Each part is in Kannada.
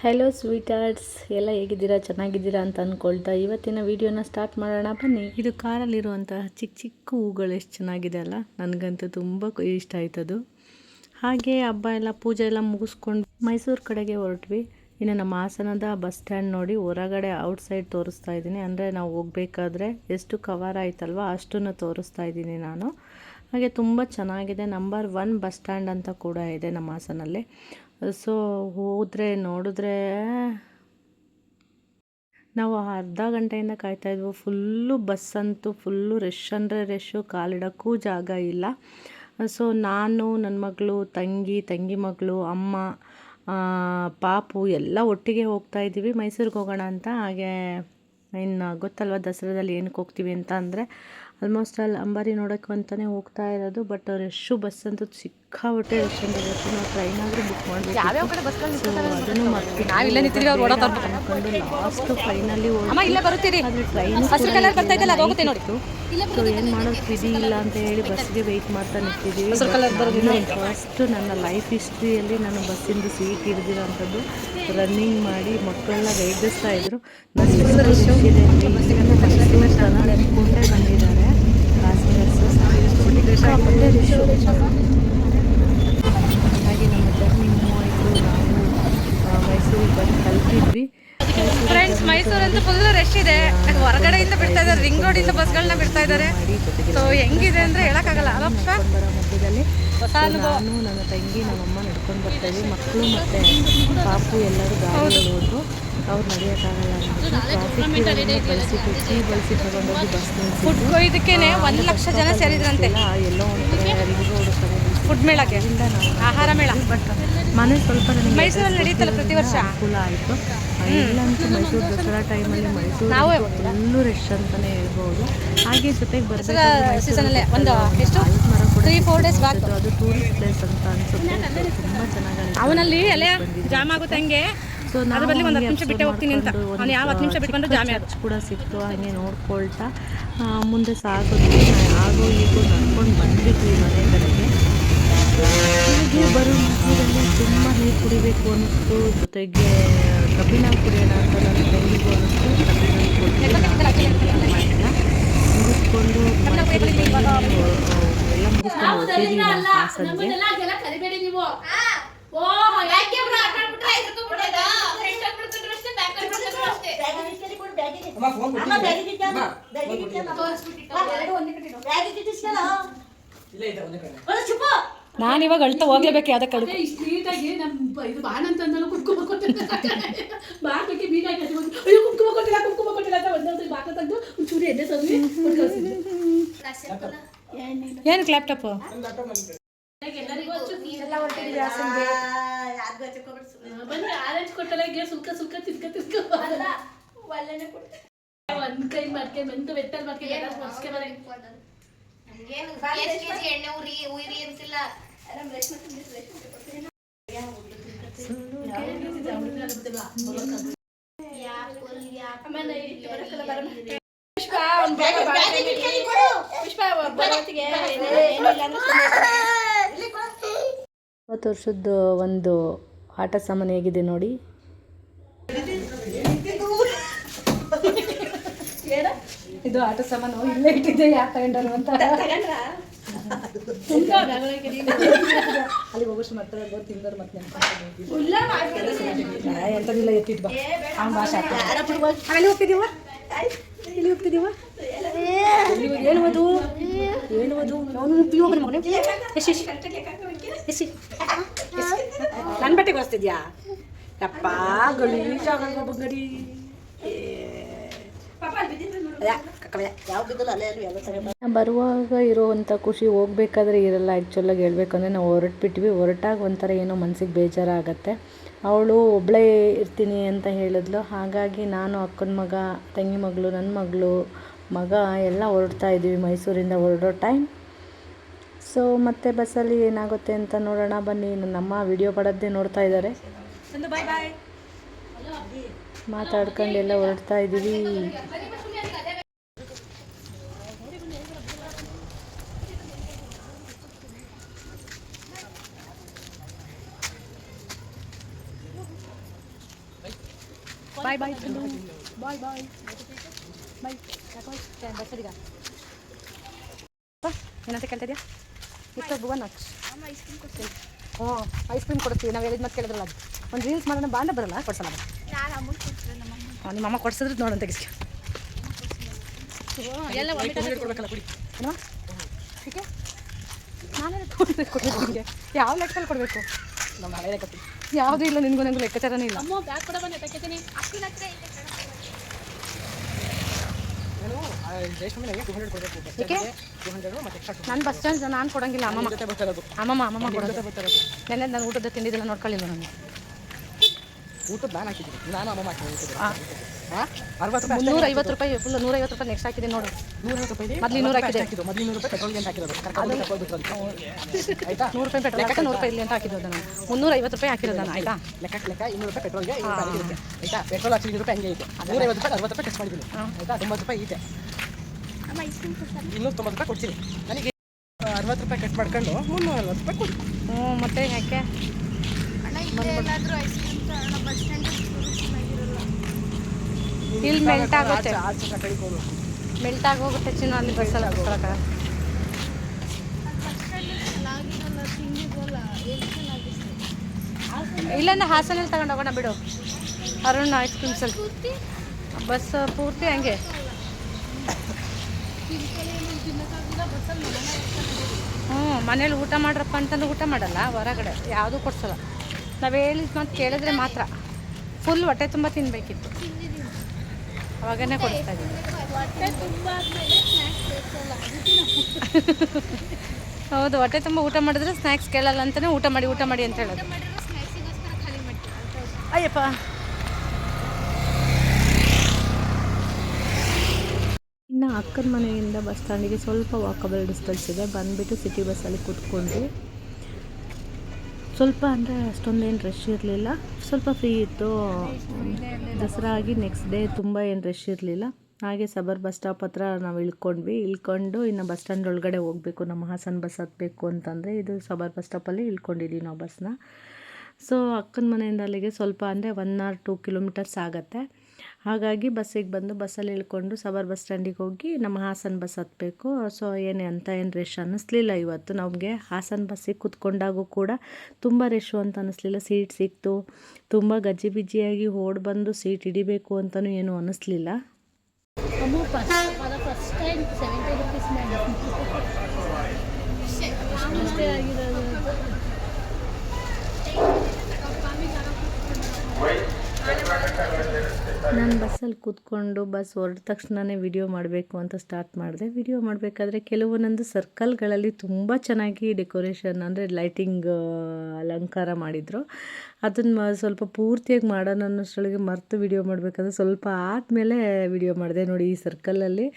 ಹಲೋ ಸ್ವೀಟಾರ್ಟ್ಸ್, ಎಲ್ಲ ಹೇಗಿದ್ದೀರಾ? ಚೆನ್ನಾಗಿದ್ದೀರಾ ಅಂತ ಅಂದ್ಕೊಳ್ತಾ ಇವತ್ತಿನ ವೀಡಿಯೋನ ಸ್ಟಾರ್ಟ್ ಮಾಡೋಣ ಬನ್ನಿ. ಇದು ಕಾರಲ್ಲಿರುವಂತಹ ಚಿಕ್ಕ ಚಿಕ್ಕ ಹೂಗಳು ಎಷ್ಟು ಚೆನ್ನಾಗಿದೆ ಅಲ್ಲ. ನನಗಂತೂ ತುಂಬ ಇಷ್ಟ ಆಯ್ತದು. ಹಾಗೆ ಹಬ್ಬ ಎಲ್ಲ ಪೂಜೆ ಎಲ್ಲ ಮುಗಿಸ್ಕೊಂಡು ಮೈಸೂರು ಕಡೆಗೆ ಹೊರಟ್ವಿ. ಇನ್ನು ನಮ್ಮ ಹಾಸನದ ಬಸ್ ಸ್ಟ್ಯಾಂಡ್ ನೋಡಿ ಹೊರಗಡೆ ಔಟ್ಸೈಡ್ ತೋರಿಸ್ತಾ ಇದ್ದೀನಿ. ಅಂದರೆ ನಾವು ಹೋಗಬೇಕಾದ್ರೆ ಎಷ್ಟು ಕವರ್ ಆಯ್ತಲ್ವ ಅಷ್ಟನ್ನು ತೋರಿಸ್ತಾ ಇದ್ದೀನಿ ನಾನು. ಹಾಗೆ ತುಂಬ ಚೆನ್ನಾಗಿದೆ. ನಂಬರ್ 1 ಬಸ್ ಸ್ಟ್ಯಾಂಡ್ ಅಂತ ಕೂಡ ಇದೆ ನಮ್ಮ ಹಾಸನಲ್ಲಿ. ಸೊ ಹೋದರೆ ನೋಡಿದ್ರೆ ನಾವು ಅರ್ಧ ಗಂಟೆಯಿಂದ ಕಾಯ್ತಾಯಿದ್ವು. ಫುಲ್ಲು ಬಸ್ ಅಂತೂ ಫುಲ್ಲು ರಶ್ ಅಂದರೆ ರಶ್ಶು, ಕಾಲಿಡೋಕ್ಕೂ ಜಾಗ ಇಲ್ಲ. ಸೊ ನಾನು, ನನ್ನ ಮಗಳು, ತಂಗಿ ಮಗಳು, ಅಮ್ಮ, ಪಾಪು ಎಲ್ಲ ಒಟ್ಟಿಗೆ ಹೋಗ್ತಾಯಿದ್ದೀವಿ ಮೈಸೂರಿಗೆ ಹೋಗೋಣ ಅಂತ. ಹಾಗೆ ಇನ್ನು ಗೊತ್ತಲ್ವ ದಸರಾದಲ್ಲಿ ಏನಕ್ಕೆ ಹೋಗ್ತೀವಿ ಅಂತ ಅಂದರೆ ಆಲ್ಮೋಸ್ಟ್ ಅಲ್ಲಿ ಅಂಬಾರಿ ನೋಡೋಕ್ಕೆ ಅಂತಲೇ ಹೋಗ್ತಾ ಇರೋದು. ಬಟ್ ರಶ್ಶು ಬಸ್ ಅಂತೂ ಸಿಕ್ಕಾಬಟ್ಟೆ ರಶ್ ಅಂತ ಇರುತ್ತೆ. ನಾವು ಟ್ರೈನ್ ಆದರೂ ಬುಕ್ ಮಾಡಬೇಕು. ಅದನ್ನು ಅಂದ್ಕೊಂಡು ಲಾಸ್ಟು ಫೈನಲಿ ಆದರೆ ಟ್ರೈನು ಸೊ ಏನು ಮಾಡೋದು ವಿಧಿ ಇಲ್ಲ ಅಂತ ಹೇಳಿ ಬಸ್ಗೆ ವೆಯ್ಟ್ ಮಾಡ್ತಾ ನಿಂತಿದ್ದೀವಿ. ಫಸ್ಟು ನನ್ನ ಲೈಫ್ ಹಿಸ್ಟ್ರಿಯಲ್ಲಿ ನಾನು ಬಸ್ಸಿಂದು ಸೀಟ್ ಹಿಡ್ದಿರೋ ಅಂಥದ್ದು. ರನ್ನಿಂಗ್ ಮಾಡಿ ಮಕ್ಕಳೆಲ್ಲ ರೇಗಿಸ್ತಾ ಇದ್ರು. ನೆನ್ಕೊಂಡೇ ಬಂದಿದ್ದಾರೆ ಪ್ಯಾಸೆಂಜರ್ಸು. ಹಾಗೆ ನಮ್ಮ ಜರ್ನಿ ಮೂವ್ ಆಯಿತು. ನಾವು ಮೈಸೂರಿಗೆ ಬಂದು ತಲುಪಿದ್ವಿ. ಫ್ರೆಂಡ್ಸ್, ಮೈಸೂರಂತೂ ಫುಲ್ ರಶ್ ಇದೆ. ಹೊರಗಡೆಯಿಂದ ಬಿಡ್ತಾ ಇದ್ದಾರೆ, ರಿಂಗ್ ರೋಡಿಂದ ಬಸ್ಗಳನ್ನ ಬಿಡ್ತಾ ಇದ್ದಾರೆ. ಸೊ ಹೆಂಗಿದೆ ಅಂದರೆ ಹೇಳೋಕ್ಕಾಗಲ್ಲ. ಬರೋ ಮಧ್ಯದಲ್ಲಿ ನಾನು, ನನ್ನ ತಂಗಿ, ನಮ್ಮಮ್ಮ ನಡ್ಕೊಂಡು ಬರ್ತಾ ಇದ್ವಿ. ಮಕ್ಕಳು ಮತ್ತು ಪಾಪು ಎಲ್ಲರೂ ಗಾಡಿಯಲ್ಲಿ ಹೋದ್ರು. ಅವ್ರು ನಡೆಯೋಕ್ಕಾಗಲ್ಲ ಟ್ರಾಫಿಕ್ ಬಳಸಿ ತಗೊಂಡೋಗಿ ಬಸ್ ಫುಡ್ ಇದಕ್ಕೆ 1 ಲಕ್ಷ ಜನ ಸೇರಿದ್ರಂತೆ. ಎಲ್ಲೋ ಒಂದು ಕಡೆ ರಿಂಗ್ ರೋಡ್ ಫುಡ್ ಮೇಳಕ್ಕೆ, ಆಹಾರ ಮೇಳ. ಬಟ್ ಮನೆ ಸ್ವಲ್ಪ ಮೈಸೂರಲ್ಲಿ ನಡೆಯುತ್ತಲ್ಲ ಪ್ರತಿ ವರ್ಷ, ಅನುಕೂಲ ಆಯಿತು. ಇಲ್ಲಂತೂ ಮೈಸೂರು ದಸರಾ ಟೈಮಲ್ಲಿ ಮೈಸೂರು ಫುಲ್ಲು ರಶ್ ಅಂತಲೇ ಹೇಳ್ಬೋದು. ಹಾಗೆ ಜೊತೆಗೆ ಸೀಸನಲ್ಲೇ ಒಂದು ಎಷ್ಟು 3-4 ಡೇಸ್ ಬಾಕು. ಅದು ಟೂರಿಸ್ಟ್ ಪ್ಲೇಸ್ ಅಂತ ಅನ್ಸುತ್ತೆ. ತುಂಬ ಚೆನ್ನಾಗಿ ಅವನಲ್ಲಿ ಅಲ್ಲೇ ಜಾಮ್ ಆಗುತ್ತೆ ಹಂಗೆ. ಸೊ ನಾನು ಬರಲಿ ಒಂದು 10 ನಿಮಿಷ ಬಿಟ್ಟೆ ಹೋಗ್ತೀನಿ ಅಂತ. ಅವ್ನು ಯಾವ 10 ನಿಮಿಷ ಬಿಟ್ಕೊಂಡು ಜಾಮ್ ಕೂಡ ಸಿಕ್ತು. ಹಾಗೆ ನೋಡ್ಕೊಳ್ತಾ ಮುಂದೆ ಸಾಗೋದ್ವಿ. ಆಗೋ ಈಗೂ ನಡ್ಕೊಂಡು ಬಂದ್ಬಿಟ್ವಿ ಮನೆ ಕಡೆಗೆ. ಹೀಗೆ ಬರೋ ಮಧ್ಯದಲ್ಲಿ ತುಂಬ ನೀರು ಕುಡಿಬೇಕು ಅನ್ನಿಸ್ತು. ಜೊತೆಗೆ ಕಬ್ಬಿನ ಕುಡಿಯೋಣ ಅಂತ ನನ್ನ ತಂಗಿಗೂ ಅನ್ನಿಸ್ತು. ಕಬ್ಬಿನ ಮಾಡಿಲ್ಲ. ಮುಗಿಸ್ಕೊಂಡು ಎಲ್ಲ ಮುಗಿಸ್ಕೊಂಡು ಹೋಗ್ತಿದ್ದೀವಿ ನಮ್ಮ ಹಾಸನ್ಗೆ. ನಾನಿವಾಗ ಅಳ್ತಾ ಹೋಗ್ಲೇಬೇಕು. ಯಾವ್ದಕ್ಕೆ ನೀಟಾಗಿ ನಮ್ಮ ಇದು ಬಾಣಂತಂದಲೂ ಕುಂಕುಮ ಕೊಟ್ಟಿಲ್ಲ. ಬಾಕಕ್ಕೆ ಬೀಗಾಕಿ ಅಯ್ಯೋ ಕುಂಕುಮ ಕೊಟ್ಟಿಲ್ಲ ಅಂತ ಒಂದೊಂದು ಬಾಕ ತೆಗೆದು ಒಂಚೂರು ಎಣ್ಣೆ ತಂದು ಏನಕ್ಕೆ ಲ್ಯಾಪ್ಟಾಪು ಬನ್ನಿ. ಆರೆಂಜ್ ಕೊಟ್ಟಲ್ಲ ಸುಲ್ಕ ತಿರ್ಕ ಒಂದ್ ಕೈ ಮಾಡ್ಕೆ ಮೆಂತು ಬೆಟ್ಟಲ್ ಮಾಡ್ಕೆ ಎಣ್ಣೆ ಉರಿ ಅಂತಿಲ್ಲ. ಇವತ್ತು ವರ್ಷದ್ದು ಒಂದು ಆಟ ಸಾಮಾನು ಹೇಗಿದೆ ನೋಡಿ. ಇದು ಆಟ ಸಾಮಾನು ಇಲ್ಲೇ ಇಟ್ಟಿದ್ದೆ. ಯಾರು ತಗೊಂಡರು ಅಂತ ಅಲ್ಲಿ ಹೋಗೋಷ್ಟು ಮಾತ್ರ ತಿಂದರು. ಮತ್ತೆ ಎಂಥದಿಲ್ಲ ಎತ್ತಿಟ್ ಬಾ. ಅವ್ನು ಭಾಷೆ ಅಲ್ಲಿ ಹೋಗ್ತಿದ್ದೀವ, ಇಲ್ಲಿ ಹೋಗ್ತಿದ್ದೀವ. ಹೇಳುವುದು ಅವನು ಹೋಗ್ರಿ ಮಗನೇ. ನನ್ನ ಬಟ್ಟೆಗೆ ಹೊಸ್ತಿದ್ಯಾ ಯಪ್ಪ ಗಲೀಜಾಗಲ್ವ ಬಂಗಡಿ. ಬರುವಾಗ ಇರೋವಂಥ ಖುಷಿ ಹೋಗ್ಬೇಕಾದ್ರೆ ಇರಲ್ಲ. ಆ್ಯಕ್ಚುಲಾಗಿ ಹೇಳ್ಬೇಕಂದ್ರೆ ನಾವು ಹೊರಟ್ಬಿಟ್ವಿ. ಹೊರಟಾಗ ಒಂಥರ ಏನೋ ಮನಸ್ಸಿಗೆ ಬೇಜಾರಾಗತ್ತೆ. ಅವಳು ಒಬ್ಬಳೇ ಇರ್ತೀನಿ ಅಂತ ಹೇಳಿದ್ಲು. ಹಾಗಾಗಿ ನಾನು, ಅಕ್ಕನ ಮಗ, ತಂಗಿ ಮಗಳು, ನನ್ನ ಮಗಳು, ಮಗ ಎಲ್ಲ ಹೊರಡ್ತಾ ಇದ್ದೀವಿ ಮೈಸೂರಿಂದ ಹೊರಡೋ ಟೈಮ್. ಸೊ ಮತ್ತೆ ಬಸ್ಸಲ್ಲಿ ಏನಾಗುತ್ತೆ ಅಂತ ನೋಡೋಣ ಬನ್ನಿ. ನನ್ನಮ್ಮ ವಿಡಿಯೋ ಪಡೋದೇ ನೋಡ್ತಾ ಇದ್ದಾರೆ. ಮಾತಾಡ್ಕೊಂಡು ಎಲ್ಲ ಹೊರಡ್ತಾ ಇದ್ದೀವಿ. ಬಾಯ್ ಬಾಯ್ ಬಾಯ್ ಬಾಯ್ ಬಾಯ್ ಬಸ್ಸಡಿಗ ಏನಂತ ಕೇಳ್ತಾ ಇದೆಯಾ ಇಷ್ಟು ಭುವನ್ ಹ್ಞೂ ಐಸ್ ಕ್ರೀಮ್ ಕೊಡ್ತೀವಿ ನಾವು ಹೇಳಿದ ಮತ್ತೆ ಕೇಳಿದ್ರಲ್ಲ ಅದು ಒಂದು ರೀಲ್ಸ್ ಮಾಡೋಣ ಬಾಂಡ ಬರಲ್ಲ ಕೊಡ್ಸೋಣ ನಿಮ್ಮ ಅಮ್ಮ ಕೊಡ್ಸಿದ್ರೆ ನೋಡೋಣ ತೆಗಿಸ್ಕೊ ಎಲ್ಲ ಕೊಡ್ಬೇಕಲ್ಲ ಕುಡಿ ಏಕೆ ನಾನೇ ಕೊಡಬೇಕು ನಿಮಗೆ ಯಾವ ಲೆಕ್ಕದಲ್ಲಿ ಕೊಡಬೇಕು ನಮ್ಮ ಹಳೆ ಲೆಕ್ಕ ಯಾವುದೂ ಇಲ್ಲ ನಿನಗೂ ನನಗೂ ಲೆಕ್ಕಾಚಾರನೇ ಇಲ್ಲ ಅಮ್ಮ ಬ್ಯಾಗ್ ಕೊಡ ಬಂದೆ ತಕ್ಕತೀನಿ ಏಕೆ ನನ್ನ ಬಸ್ ಸ್ಟ್ಯಾಂಡ್ ನಾನು ಕೊಡೋಂಗಿಲ್ಲ ಅಮ್ಮಮ್ಮ ಅಮ್ಮಮ್ಮ ಕೊಡೋದು ನೆನ್ನೆ ನಾನು ಊಟದ ತಿಂಡಿದೆಲ್ಲ ನೋಡ್ಕೊಳ್ಳಿಲ್ಲ ನಾನು ಊಟದ ನಾನು ಹಾಕಿದ್ದೀನಿ ನಾನು ಅಮ್ಮ ಹಾಕಿದ್ದೀನಿ 150 ರೂಪಾಯಿ ಫುಲ್ 150 ರೂಪಾಯಿ ನೆಕ್ಸ್ಟ್ ಹಾಕಿದ್ದೀನಿ ನೋಡು 150 ರೂಪಾಯಿ ಮೊದಲು 200 ಹಾಕಿದೆ ಮೊದಲು 200 ರೂಪಾಯಿ ಪೆಟ್ರೋಲ್ಗೆ ಅಂತ ಹಾಕಿರೋದು ಆಯ್ತಾ 100 ರೂಪಾಯಿ ಪೆಟ್ರೋಲ್ 100 ರೂಪಾಯಿ ಇಲ್ಲಿ ಅಂತ ಹಾಕಿರೋದು ನಾನು 350 ರೂಪಾಯಿ ಹಾಕಿರೋದು ನಾನು ಆಯ್ತಾ ಲೆಕ್ಕ 200 ರೂಪಾಯಿ ಪೆಟ್ರೋಲ್ಗೆ ಆಯ್ತಾ ಪೆಟ್ರೋಲ್ ಹಾಕಿ 200 ರೂಪಾಯಿ ಹಂಗೆ ಇತ್ತು 150 ರೂಪಾಯಿ 60 ರೂಪಾಯಿ ಖರ್ಚು ಮಾಡಿದ್ದೀನಿ ಆಯ್ತಾ 90 ರೂಪಾಯಿ ಇದೆ 290 ರೂಪಾಯಿ ಕೊಡ್ತೀನಿ ನನಗೆ 60 ರೂಪಾಯಿ ಕಟ್ ಮಾಡ್ಕೊಂಡು 340 ರೂಪಾಯಿ ಕೊಡಿ ಹ್ಞೂ ಮತ್ತೆ ಯಾಕೆ ಇಲ್ಲಿ ಮೆಲ್ಟ್ ಆಗುತ್ತೆ ಮೆಲ್ಟ್ ಆಗೋಗುತ್ತೆ ಚಿನ್ನ ಅಲ್ಲಿ ಬಸ್ಸಲ್ಲಿ ಕೂತ್ಕೊಳ್ಳೋಕೆ ಇಲ್ಲಂದ್ರೆ ಹಾಸನಲ್ಲಿ ತಗೊಂಡು ಹೋಗೋಣ ಬಿಡು ಅರುಣ್ ಐಸ್ ಕ್ರೀಮ್ಸಲ್ಲಿ ಬಸ್ ಪೂರ್ತಿ ಹಂಗೆ ಹ್ಞೂ ಮನೇಲಿ ಊಟ ಮಾಡ್ರಪ್ಪ ಅಂತಂದು ಊಟ ಮಾಡಲ್ಲ ಹೊರಗಡೆ ಯಾವುದೂ ಕೊಡ್ಸಲ್ಲ ನಾವು ಹೇಳಿದ ಮಾತು ಕೇಳಿದ್ರೆ ಮಾತ್ರ ಫುಲ್ ಹೊಟ್ಟೆ ತುಂಬ ತಿನ್ನಬೇಕಿತ್ತು ಅವಾಗನೇ ಕೊಡಿಸ್ತಾ ಇದ್ದೀನಿ ಹೌದು ಹೊಟ್ಟೆ ತುಂಬ ಊಟ ಮಾಡಿದ್ರೆ ಸ್ನ್ಯಾಕ್ಸ್ ಕೇಳಲ್ಲ ಅಂತಲೇ ಊಟ ಮಾಡಿ ಅಂತ ಹೇಳೋದು ಅಯ್ಯಪ್ಪ ಇನ್ನು ಅಕ್ಕನ ಮನೆಯಿಂದ ಬಸ್ ಸ್ಟ್ಯಾಂಡಿಗೆ ಸ್ವಲ್ಪ ವಾಕಬಲ್ ಡಿಸ್ಟೆನ್ಸ್ ಇದೆ ಬಂದುಬಿಟ್ಟು ಸಿಟಿ ಬಸ್ಸಲ್ಲಿ ಕೂತ್ಕೊಂಡ್ವಿ ಸ್ವಲ್ಪ ಅಂದರೆ ಅಷ್ಟೊಂದೇನು ರಶ್ ಇರಲಿಲ್ಲ ಸ್ವಲ್ಪ ಫ್ರೀ ಇತ್ತು ದಸರಾ ಆಗಿ ನೆಕ್ಸ್ಟ್ ಡೇ ತುಂಬ ಏನು ರಶ್ ಇರಲಿಲ್ಲ ಹಾಗೆ ಸಬರ್ ಬಸ್ ಸ್ಟಾಪ್ ಹತ್ರ ನಾವು ಇಳ್ಕೊಂಡು ಇನ್ನು ಬಸ್ ಸ್ಟ್ಯಾಂಡ್ ಒಳಗಡೆ ಹೋಗಬೇಕು ನಮ್ಮ ಹಾಸನ ಬಸ್ ಹತ್ತಬೇಕು ಅಂತಂದರೆ ಇದು ಸಬರ್ ಬಸ್ ಸ್ಟಾಪಲ್ಲಿ ಇಳ್ಕೊಂಡಿದ್ದೀವಿ ನಾವು ಬಸ್ನ ಸೊ ಅಕ್ಕನ ಮನೆಯಿಂದ ಅಲ್ಲಿಗೆ ಸ್ವಲ್ಪ ಅಂದರೆ 1 or 2 ಕಿಲೋಮೀಟರ್ಸ್ ಆಗುತ್ತೆ ಹಾಗಾಗಿ ಬಸ್ಸಿಗೆ ಬಂದು ಬಸ್ಸಲ್ಲಿ ಇಳ್ಕೊಂಡು ಸಬರ್ ಬಸ್ ಸ್ಟ್ಯಾಂಡಿಗೆ ಹೋಗಿ ನಮ್ಮ ಹಾಸನ ಬಸ್ ಹತ್ತಬೇಕು ಸೊ ಏನು ರಶ್ ಅನ್ನಿಸ್ಲಿಲ್ಲ ಇವತ್ತು ನಮಗೆ ಹಾಸನ ಬಸ್ಸಿಗೆ ಕೂತ್ಕೊಂಡಾಗೂ ಕೂಡ ತುಂಬ ರಶ್ಶು ಅಂತ ಅನ್ನಿಸ್ಲಿಲ್ಲ ಸೀಟ್ ಸಿಕ್ತು ತುಂಬ ಗಜಿಬಿಜಿಯಾಗಿ ಬಂದು ಸೀಟ್ ಹಿಡಿಬೇಕು ಅಂತಲೂ ಏನೂ ಅನ್ನಿಸ್ಲಿಲ್ಲ ಫಸ್ಟ್ ಟೈಮ್ 70 rupees ಅಷ್ಟೇ ಆಗಿರೋದು ನಾನು ಬಸ್ಸಲ್ಲಿ ಕೂತ್ಕೊಂಡು ಬಸ್ ಹೊರಟ ತಕ್ಷಣವೇ ವಿಡಿಯೋ ಮಾಡಬೇಕು ಅಂತ ಸ್ಟಾರ್ಟ್ ಮಾಡಿದೆ ವಿಡಿಯೋ ಮಾಡಬೇಕಾದ್ರೆ ಕೆಲವೊಂದೊಂದು ಸರ್ಕಲ್ಗಳಲ್ಲಿ ತುಂಬ ಚೆನ್ನಾಗಿ ಡೆಕೋರೇಷನ್ ಅಂದರೆ ಲೈಟಿಂಗ್ ಅಲಂಕಾರ ಮಾಡಿದರು ಅದನ್ನು ಸ್ವಲ್ಪ ಪೂರ್ತಿಯಾಗಿ ಮಾಡೋಣ ಅನ್ನೋಷ್ಟರೊಳಗೆ ಮರೆತು ವಿಡಿಯೋ ಮಾಡಬೇಕಾದ್ರೆ ಸ್ವಲ್ಪ ಆದಮೇಲೆ ವಿಡಿಯೋ ಮಾಡಿದೆ ನೋಡಿ ಈ ಸರ್ಕಲಲ್ಲಿ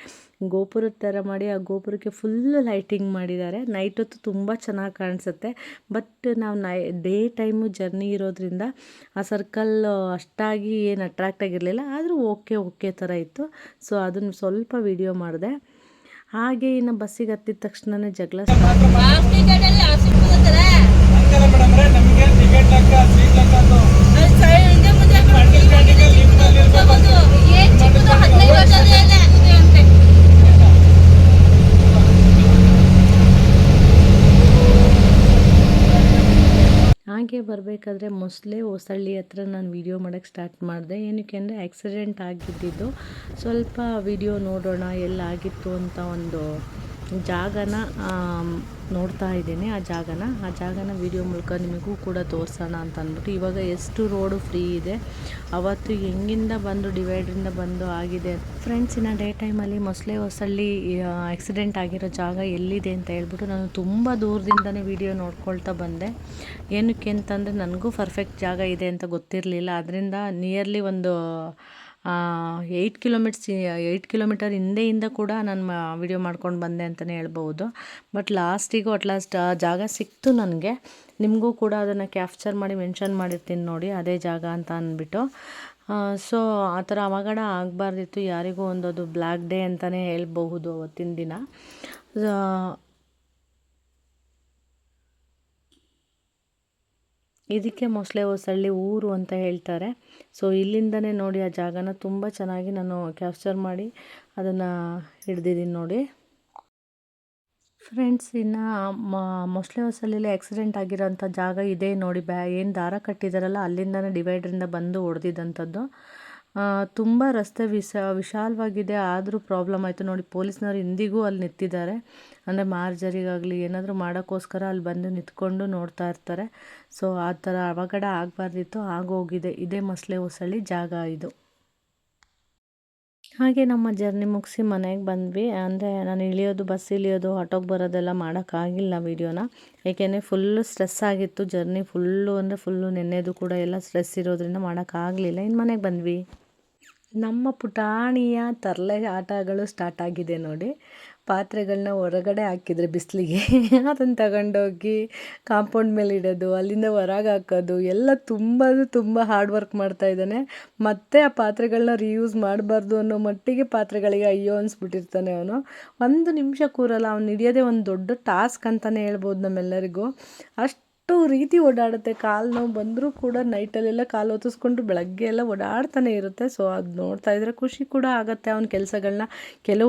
ಗೋಪುರದ ಥರ ಮಾಡಿ ಆ ಗೋಪುರಕ್ಕೆ ಫುಲ್ಲು ಲೈಟಿಂಗ್ ಮಾಡಿದ್ದಾರೆ ನೈಟ್ ಹೊತ್ತು ತುಂಬ ಚೆನ್ನಾಗಿ ಕಾಣಿಸುತ್ತೆ ಬಟ್ ನಾವು ಡೇ ಟೈಮು ಜರ್ನಿ ಇರೋದ್ರಿಂದ ಆ ಸರ್ಕಲ್ ಅಷ್ಟಾಗಿ ಏನು ಅಟ್ರಾಕ್ಟ್ ಆಗಿರಲಿಲ್ಲ ಆದರೂ ಓಕೆ ಥರ ಇತ್ತು ಸೊ ಅದನ್ನು ಸ್ವಲ್ಪ ವಿಡಿಯೋ ಮಾಡಿದೆ ಹಾಗೆ ಇನ್ನು ಬಸ್ಸಿಗೆ ಹತ್ತಿದ ತಕ್ಷಣವೇ ಜಗಳ ಹಾಗೆ ಬರಬೇಕಾದ್ರೆ ಮೊಸಳೆ ಹೊಸಳ್ಳಿ ಹತ್ರ ನಾನು ವಿಡಿಯೋ ಮಾಡೋಕ್ಕೆ ಸ್ಟಾರ್ಟ್ ಮಾಡಿದೆ ಏನಕ್ಕೆ ಅಂದರೆ ಆಕ್ಸಿಡೆಂಟ್ ಆಗಿದ್ದಿದ್ದು ಸ್ವಲ್ಪ ವಿಡಿಯೋ ನೋಡೋಣ ಎಲ್ಲಾಗಿತ್ತು ಅಂತ ಒಂದು ಜಾಗನ ನೋಡ್ತಾ ಇದ್ದೀನಿ ಆ ಜಾಗನ ವಿಡಿಯೋ ಮೂಲಕ ನಿಮಗೂ ಕೂಡ ತೋರಿಸೋಣ ಅಂತ ಅಂದ್ಬಿಟ್ಟು ಇವಾಗ ಎಷ್ಟು ರೋಡು ಫ್ರೀ ಇದೆ ಅವತ್ತು ಹೆಂಗಿಂದ ಬಂದು ಡಿವೈಡ್ರಿಂದ ಬಂದು ಆಗಿದೆ ಫ್ರೆಂಡ್ಸ್ ಇನ್ನು ಡೇ ಟೈಮಲ್ಲಿ ಮೊಸಳೆ ಹೊಸಳ್ಳಿ ಆಕ್ಸಿಡೆಂಟ್ ಆಗಿರೋ ಜಾಗ ಎಲ್ಲಿದೆ ಅಂತ ಹೇಳ್ಬಿಟ್ಟು ನಾನು ತುಂಬ ದೂರದಿಂದನೇ ವಿಡಿಯೋ ನೋಡ್ಕೊಳ್ತಾ ಬಂದೆ ಏನಕ್ಕೆ ಅಂತಂದರೆ ನನಗೂ ಪರ್ಫೆಕ್ಟ್ ಜಾಗ ಇದೆ ಅಂತ ಗೊತ್ತಿರಲಿಲ್ಲ ಅದರಿಂದ ನಿಯರ್ಲಿ ಒಂದು 8 ಕಿಲೋಮೀಟರ್ ಹಿಂದೆಯಿಂದ ಕೂಡ ನಾನು ವಿಡಿಯೋ ಮಾಡ್ಕೊಂಡು ಬಂದೆ ಅಂತಲೇ ಹೇಳ್ಬೋದು ಬಟ್ ಲಾಸ್ಟಿಗೂ ಅಟ್ಲಾಸ್ಟ್ ಜಾಗ ಸಿಕ್ತು ನನಗೆ ನಿಮಗೂ ಕೂಡ ಅದನ್ನು ಕ್ಯಾಪ್ಚರ್ ಮಾಡಿ ಮೆನ್ಷನ್ ಮಾಡಿರ್ತೀನಿ ನೋಡಿ ಅದೇ ಜಾಗ ಅಂತ ಅಂದ್ಬಿಟ್ಟು ಸೊ ಆ ಥರ ಅವಘಡ ಆಗಬಾರ್ದಿತ್ತು ಯಾರಿಗೂ ಒಂದದು ಬ್ಲ್ಯಾಕ್ ಡೇ ಅಂತಲೇ ಹೇಳ್ಬಹುದು ಅವತ್ತಿನ ದಿನ ಇದಕ್ಕೆ ಮೊಸಳೆ ಹೊಸಳ್ಳಿ ಊರು ಅಂತ ಹೇಳ್ತಾರೆ. ಸೊ ಇಲ್ಲಿಂದನೇ ನೋಡಿ ಆ ಜಾಗನ ತುಂಬ ಚೆನ್ನಾಗಿ ನಾನು ಕ್ಯಾಪ್ಚರ್ ಮಾಡಿ ಅದನ್ನು ಹಿಡ್ದಿದ್ದೀನಿ ನೋಡಿ ಫ್ರೆಂಡ್ಸ್. ಇನ್ನು ಮೊಸಳೆ ಹೊಸಳ್ಳಿಲಿ ಆಕ್ಸಿಡೆಂಟ್ ಆಗಿರೋಂಥ ಜಾಗ ಇದೆ ನೋಡಿ. ಏನು ದಾರ ಕಟ್ಟಿದಾರಲ್ಲ ಅಲ್ಲಿಂದನೇ ಡಿವೈಡ್ರಿಂದ ಬಂದು ಹೊಡೆದಿದ್ದಂಥದ್ದು. ತುಂಬ ರಸ್ತೆ ವಿಶಾಲವಾಗಿದೆ, ಆದರೂ ಪ್ರಾಬ್ಲಮ್ ಆಯಿತು ನೋಡಿ. ಪೊಲೀಸ್ನವ್ರು ಇಂದಿಗೂ ಅಲ್ಲಿ ನಿಂತಿದ್ದಾರೆ. ಅಂದರೆ ಮಾರ್ಜರಿಗಾಗಲಿ ಏನಾದರೂ ಮಾಡೋಕ್ಕೋಸ್ಕರ ಅಲ್ಲಿ ಬಂದು ನಿಂತ್ಕೊಂಡು ನೋಡ್ತಾ ಇರ್ತಾರೆ. ಸೊ ಆ ಥರ ಅವಘಡ ಆಗಬಾರ್ದಿತ್ತು, ಆಗೋಗಿದೆ. ಇದೇ ಮೊಸಳೆ ಹೊಸಳ್ಳಿ ಜಾಗ ಇದು. ಹಾಗೆ ನಮ್ಮ ಜರ್ನಿ ಮುಗಿಸಿ ಮನೆಗೆ ಬಂದ್ವಿ. ಅಂದರೆ ನಾನು ಇಳಿಯೋದು, ಬಸ್ ಇಳಿಯೋದು, ಆಟೋಗೆ ಬರೋದೆಲ್ಲ ಮಾಡೋಕ್ಕಾಗಿಲ್ಲ ವೀಡಿಯೋನ. ಏಕೆಂದರೆ ಫುಲ್ಲು ಸ್ಟ್ರೆಸ್ ಆಗಿತ್ತು ಜರ್ನಿ. ಫುಲ್ಲು ನೆನ್ನೆದು ಕೂಡ ಎಲ್ಲ ಸ್ಟ್ರೆಸ್ ಇರೋದ್ರಿಂದ ಮಾಡೋಕ್ಕಾಗಲಿಲ್ಲ. ಇನ್ನು ಮನೆಗೆ ಬಂದ್ವಿ. ನಮ್ಮ ಪುಟಾಣಿಯ ತರಲೆ ಆಟಗಳು ಸ್ಟಾರ್ಟ್ ಆಗಿದೆ ನೋಡಿ. ಪಾತ್ರೆಗಳನ್ನ ಹೊರಗಡೆ ಹಾಕಿದರೆ ಬಿಸಿಲಿಗೆ ಅದನ್ನು ತಗೊಂಡೋಗಿ ಕಾಂಪೌಂಡ್ ಮೇಲೆ ಇಡೋದು, ಅಲ್ಲಿಂದ ಹೊರಗೆ ಹಾಕೋದು ಎಲ್ಲ ತುಂಬ ಹಾರ್ಡ್ ವರ್ಕ್ ಮಾಡ್ತಾಯಿದ್ದಾನೆ. ಮತ್ತೆ ಆ ಪಾತ್ರೆಗಳನ್ನ ರೀಯೂಸ್ ಮಾಡಬಾರ್ದು ಅನ್ನೋ ಮಟ್ಟಿಗೆ ಪಾತ್ರೆಗಳಿಗೆ ಅಯ್ಯೋ ಅನಿಸ್ಬಿಟ್ಟಿರ್ತಾನೆ ಅವನು. 1 ನಿಮಿಷ ಕೂರಲ್ಲ. ಅವ್ನು ಹಿಡಿಯೋದೇ ಒಂದು ದೊಡ್ಡ ಟಾಸ್ಕ್ ಅಂತಲೇ ಹೇಳ್ಬೋದು ನಮ್ಮೆಲ್ಲರಿಗೂ. ಅಷ್ಟು ರೀತಿ ಓಡಾಡುತ್ತೆ. ಕಾಲು ನೋವು ಬಂದರೂ ಕೂಡ ನೈಟಲ್ಲೆಲ್ಲ ಕಾಲು ಹೊತ್ತಿಸ್ಕೊಂಡು ಬೆಳಗ್ಗೆ ಎಲ್ಲ ಓಡಾಡ್ತಾನೆ ಇರುತ್ತೆ. ಸೊ ಅದು ನೋಡ್ತಾ ಇದ್ರೆ ಖುಷಿ ಕೂಡ ಆಗುತ್ತೆ ಅವನ ಕೆಲಸಗಳನ್ನ.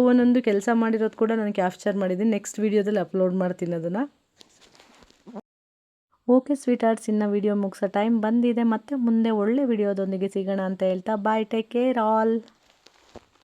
ಒಂದೊಂದು ಕೆಲಸ ಮಾಡಿರೋದು ಕೂಡ ನಾನು ಕ್ಯಾಪ್ಚರ್ ಮಾಡಿದ್ದೀನಿ. ನೆಕ್ಸ್ಟ್ ವೀಡಿಯೋದಲ್ಲಿ ಅಪ್ಲೋಡ್ ಮಾಡ್ತೀನಿ ಅದನ್ನು. ಓಕೆ ಸ್ವೀಟ್ ಆರ್ಟ್ಸ್, ಇನ್ನು ವೀಡಿಯೋ ಮುಗಿಸೋ ಟೈಮ್ ಬಂದಿದೆ. ಮತ್ತೆ ಮುಂದೆ ಒಳ್ಳೆ ವೀಡಿಯೋದೊಂದಿಗೆ ಸಿಗೋಣ ಅಂತ ಹೇಳ್ತಾ ಬಾಯ್, ಟೇಕ್ ಕೇರ್ ಆಲ್.